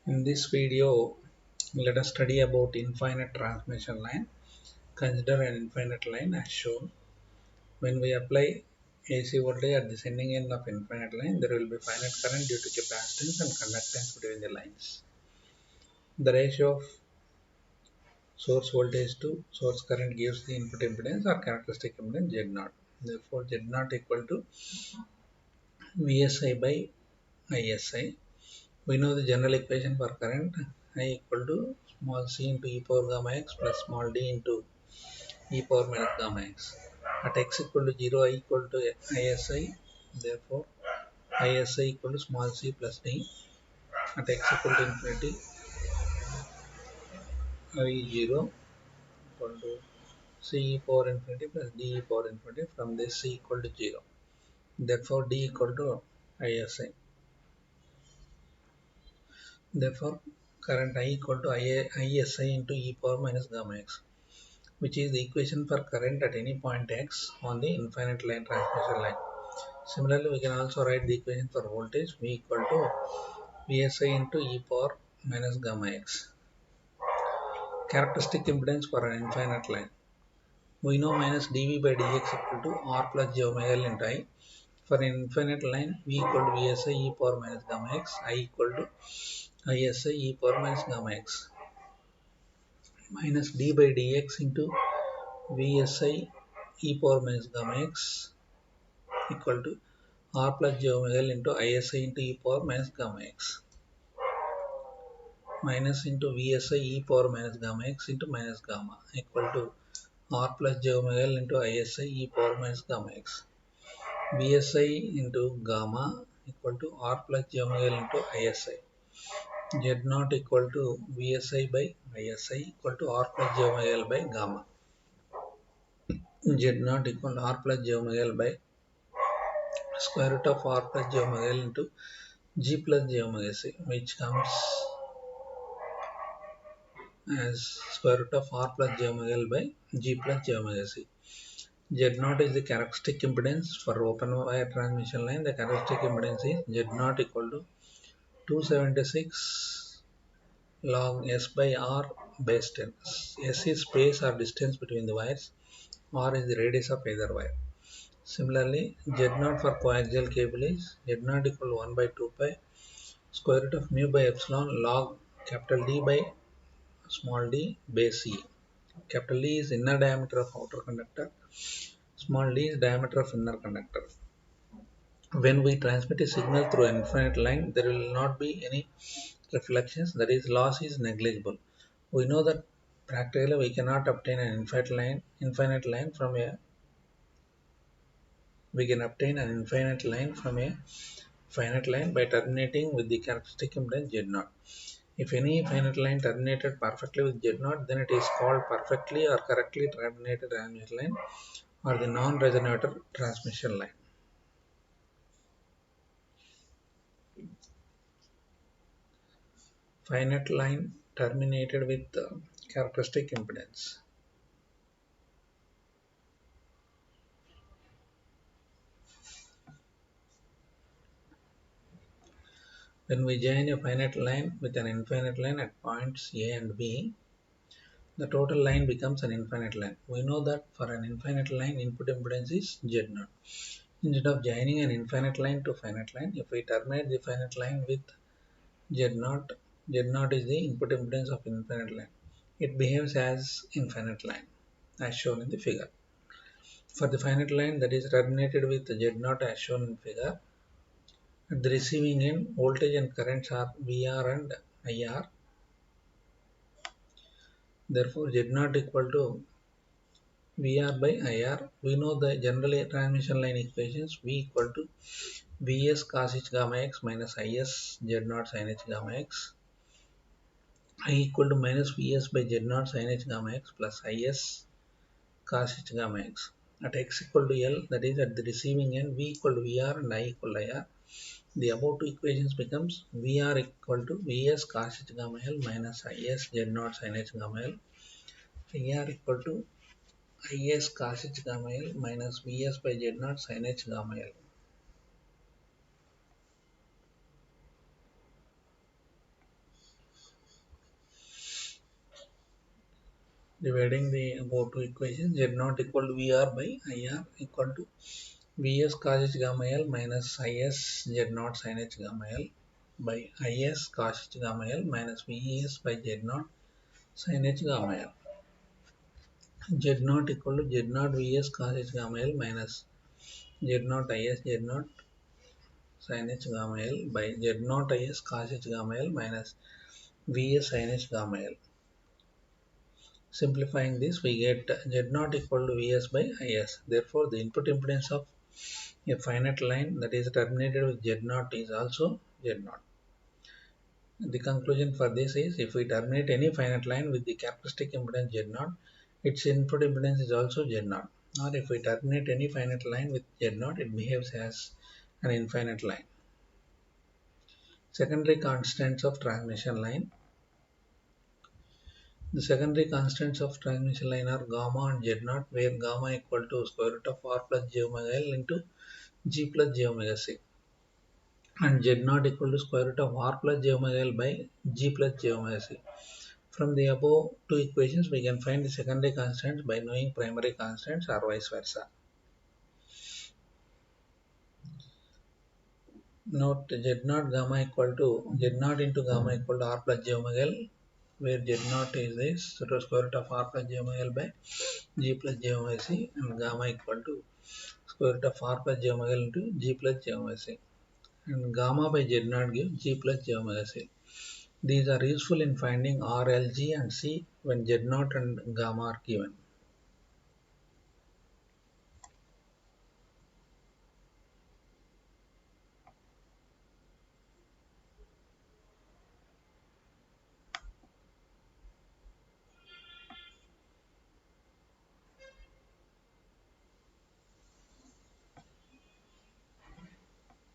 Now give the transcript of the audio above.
In this video, let us study about infinite transmission line. Consider an infinite line as shown. When we apply AC voltage at the sending end of infinite line, there will be finite current due to capacitance and conductance between the lines. The ratio of source voltage to source current gives the input impedance or characteristic impedance Z0. Therefore, Z0 equal to VSI by ISI. We know the general equation for current I equal to small c into e power gamma x plus small d into e power minus gamma x. At x equal to 0, I equal to ISI. Therefore, ISI equal to small c plus d. At x equal to infinity, I0 equal to c e power infinity plus d e power infinity. From this, c equal to 0. Therefore, d equal to ISI. Therefore, current I equal to ISI into e power minus gamma x, which is the equation for current at any point x on the infinite line transmission line. Similarly, we can also write the equation for voltage V equal to Vsi into e power minus gamma x. Characteristic impedance for an infinite line. We know minus dV by dx equal to R plus j omega L into I. For an infinite line, V equal to Vsi e power minus gamma x, I equal to Isi e power minus gamma x. Minus d by dx into Vsi e power minus gamma x equal to R plus j omega L into Isi into e power minus gamma x. Minus into Vsi e power minus gamma x into minus gamma equal to R plus j omega L into Isi e power minus gamma x. Vsi into gamma equal to R plus j omega L into Isi. Z0 equal to Vsi by Isi equal to R plus j omega L by gamma. Z0 equal to R plus j omega L by square root of R plus j omega L into G plus j omega c, which comes as square root of R plus j omega L by G plus j omega c. Z0 is the characteristic impedance for open wire transmission line. The characteristic impedance is Z0 equal to 276 log S by R base 10. S is space or distance between the wires. R is the radius of either wire. Similarly, Z0 for coaxial cable is Z0 equal to 1 by 2 pi square root of mu by epsilon log capital D by small d base E. Capital D is inner diameter of outer conductor. Small d is diameter of inner conductor. When we transmit a signal through an infinite line, there will not be any reflections, that is, loss is negligible. We know that practically we cannot obtain an infinite line from a we can obtain an infinite line from a finite line by terminating with the characteristic impedance Z0. If any finite line terminated perfectly with Z0, then it is called perfectly or correctly terminated transmission line or the non-resonator transmission line. Finite line terminated with characteristic impedance. When we join a finite line with an infinite line at points A and B, the total line becomes an infinite line. We know that for an infinite line, input impedance is Z0. Instead of joining an infinite line to finite line, if we terminate the finite line with Z0, Z0 is the input impedance of infinite line. It behaves as infinite line, as shown in the figure. For the finite line that is terminated with Z0 as shown in figure, at the receiving end, voltage and currents are VR and IR. Therefore, Z0 equal to VR by IR. We know the general transmission line equations. V equal to Vs cos h gamma x minus Is Z0 sin h gamma x. I equal to minus Vs by Z0 sin h gamma x plus Is cos h gamma x. At x equal to L, that is at the receiving end, V equal to VR and I equal to IR. The above two equations becomes VR equal to Vs cos h gamma L minus Is Z0 sin h gamma L. IR equal to Is cos h gamma L minus Vs by Z0 sin h gamma L. Dividing the above two equations, Z naught equal to VR by IR equal to Vs cos h gamma L minus Is Z naught sin h gamma L by Is cos h gamma L minus Ves by Z naught sin h gamma L. Z naught equal to Z naught Vs cos h gamma L minus Z naught Is Z naught sin h gamma L by Z naught Is cos h gamma L minus Vs sin h gamma L. Simplifying this, we get Z naught equal to Vs by Is. Therefore, the input impedance of a finite line that is terminated with Z naught is also Z naught. The conclusion for this is, if we terminate any finite line with the characteristic impedance Z naught, its input impedance is also Z naught. Or if we terminate any finite line with Z naught, it behaves as an infinite line. Secondary constants of transmission line. The secondary constants of transmission line are gamma and Z naught, where gamma equal to square root of R plus j omega L into G plus j omega C, and Z naught equal to square root of R plus j omega L by G plus j omega C. From the above two equations, we can find the secondary constants by knowing primary constants or vice versa. Note Z naught gamma equal to Z naught into gamma equal to R plus j omega L, where Z naught is this square root of R plus j omega L by G plus j omega C, and gamma equal to square root of R plus j omega L into G plus j omega C, and gamma by Z naught gives G plus j omega C. These are useful in finding R, L, G and C when Z naught and gamma are given.